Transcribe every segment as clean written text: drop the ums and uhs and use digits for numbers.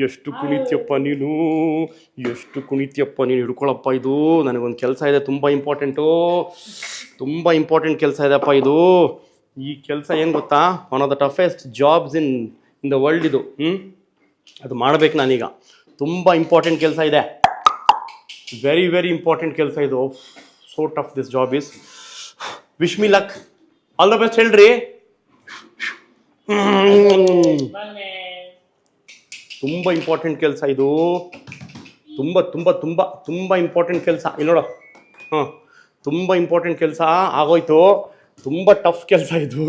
ಎಷ್ಟು ಕುಣಿತ್ಯಪ್ಪ ನೀನು, ಎಷ್ಟು ಕುಣಿತ್ಯಪ್ಪ ನೀನು. ಹಿಡ್ಕೊಳಪ್ಪ, ಇದು ನನಗೊಂದು ಕೆಲಸ ಇದೆ, ತುಂಬ ಇಂಪಾರ್ಟೆಂಟ್ ಕೆಲಸ ಇದೆಪ್ಪ ಇದು. ಈ ಕೆಲಸ ಏನು ಗೊತ್ತಾ, one of the toughest jobs in the world ಇದು. ಅದು ಮಾಡಬೇಕು ನಾನೀಗ. ತುಂಬ ಇಂಪಾರ್ಟೆಂಟ್ ಕೆಲಸ ಇದೆ, ವೆರಿ ವೆರಿ ಇಂಪಾರ್ಟೆಂಟ್ ಕೆಲಸ ಇದು. So tough this job is. Wish me luck, all the best ಹೇಳ್ರಿ. ತುಂಬ ಇಂಪಾರ್ಟೆಂಟ್ ಕೆಲಸ ಇದು, ತುಂಬ ತುಂಬ ತುಂಬ ತುಂಬ ಇಂಪಾರ್ಟೆಂಟ್ ಕೆಲಸ. ಇಲ್ಲಿ ನೋಡು, ತುಂಬ ಇಂಪಾರ್ಟೆಂಟ್ ಕೆಲಸ ಆಗೋಯ್ತು. ತುಂಬ ಟಫ್ ಕೆಲಸ ಇದು.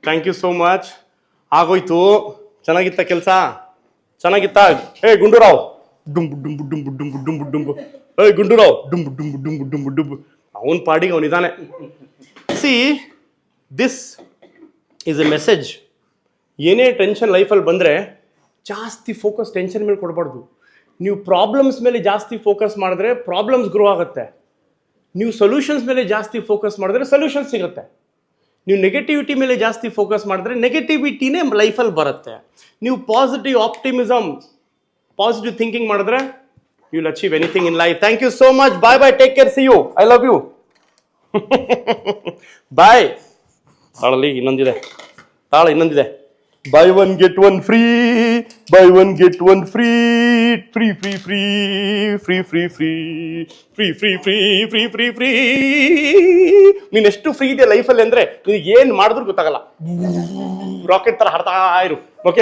Thank you so much. ಆಗೋಯ್ತು. ಚೆನ್ನಾಗಿತ್ತ ಕೆಲಸ? ಚೆನ್ನಾಗಿತ್ತಾ? ಏ ಗುಂಡೂರಾವ್, ಡುಂಬು ಡುಂಬು ಡುಂಬು ಡುಂಬು ಡುಂಬು ಡುಂಬು. ಏಯ್ ಗುಂಡೂರಾವ್, ಡುಂಬು ಡುಂಬು ಡುಂಬು ಡುಂಬು ಡುಂಬು. ಅವನ ಪಾಡಿಗೆ ಅವನಿದ್ದಾನೆ. See, this is a message. ಏನೇ ಟೆನ್ಷನ್ ಲೈಫಲ್ಲಿ ಬಂದರೆ ಜಾಸ್ತಿ ಫೋಕಸ್ ಟೆನ್ಷನ್ ಮೇಲೆ ಕೊಡಬಾರ್ದು. ನೀವು ಪ್ರಾಬ್ಲಮ್ಸ್ ಮೇಲೆ ಜಾಸ್ತಿ ಫೋಕಸ್ ಮಾಡಿದ್ರೆ ಪ್ರಾಬ್ಲಮ್ಸ್ ಗ್ರೋ ಆಗುತ್ತೆ. ನೀವು ಸೊಲ್ಯೂಷನ್ಸ್ ಮೇಲೆ ಜಾಸ್ತಿ ಫೋಕಸ್ ಮಾಡಿದ್ರೆ ಸೊಲ್ಯೂಷನ್ಸ್ ಸಿಗುತ್ತೆ. ನೀವು ನೆಗೆಟಿವಿಟಿ ಮೇಲೆ ಜಾಸ್ತಿ ಫೋಕಸ್ ಮಾಡಿದ್ರೆ ನೆಗೆಟಿವಿಟಿನೇ ಲೈಫಲ್ಲಿ ಬರುತ್ತೆ. ನೀವು ಪಾಸಿಟಿವ್ ಆಪ್ಟಿಮಿಸಮ್, ಪಾಸಿಟಿವ್ ಥಿಂಕಿಂಗ್ ಮಾಡಿದ್ರೆ you will achieve anything in life. Thank you so much. Bye bye, take care, see you, I love you. Bye. ತಾಳಲ್ಲಿ ಇನ್ನೊಂದಿದೆ, buy one get one free, buy one get one free, free free free free free free free free free free free free. ನೀನು ಎಷ್ಟು free ಇದೆ ಲೈಫಲ್ಲಿ ಅಂದರೆ ನಿನಗೆ ಏನು ಮಾಡಿದ್ರು ಗೊತ್ತಾಗಲ್ಲ. ರಾಕೆಟ್ ಥರ ಹಾಡ್ತಾ ಇರು. ಓಕೆ.